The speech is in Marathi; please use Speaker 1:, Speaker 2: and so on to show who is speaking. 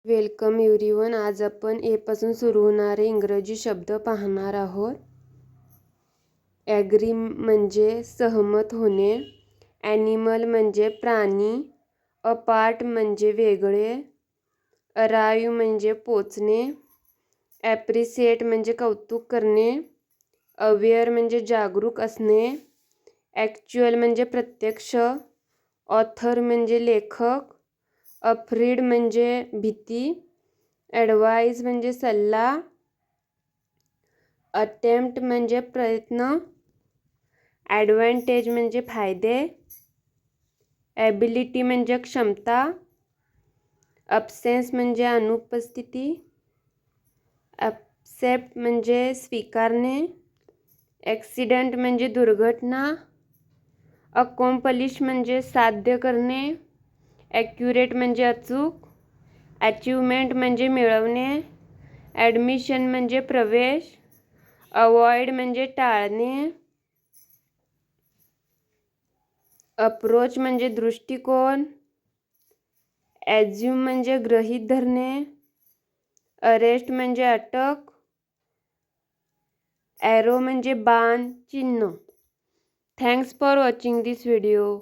Speaker 1: Welcome everyone. आज आपण ए पासून सुरू होणारे इंग्रजी शब्द पाहणार आहोत. ॲग्री म्हणजे सहमत होणे, ॲनिमल म्हणजे प्राणी, अपार्ट म्हणजे वेगळे, अराईव्ह म्हणजे पोचणे, ॲप्रिशिएट म्हणजे कौतुक करणे, अवेअर म्हणजे जागरूक असणे, ॲक्च्युअल म्हणजे प्रत्यक्ष, ऑथर म्हणजे लेखक, अफ्रीड म्हणजे भीती, ॲडवाइस म्हणजे सल्ला, अटेम्प्ट म्हणजे प्रयत्न, ॲडव्हान्टेज म्हणजे फायदे, ॲबिलिटी म्हणजे क्षमता, अब्सेन्स म्हणजे अनुपस्थिती, ॲक्सेप्ट म्हणजे स्वीकारणे, ॲक्सिडेंट म्हणजे दुर्घटना, अकॉम्प्लिश म्हणजे साध्य करणे, ॲक्युरेट म्हणजे अचूक, अचिव्हमेंट म्हणजे मिळवणे, ॲडमिशन म्हणजे प्रवेश, अवॉइड म्हणजे टाळणे, अप्रोच म्हणजे दृष्टिकोन, ॲज्युम म्हणजे गृहीत धरणे, अरेस्ट म्हणजे अटक, ॲरो म्हणजे बाण चिन्ह. Thanks for watching this video.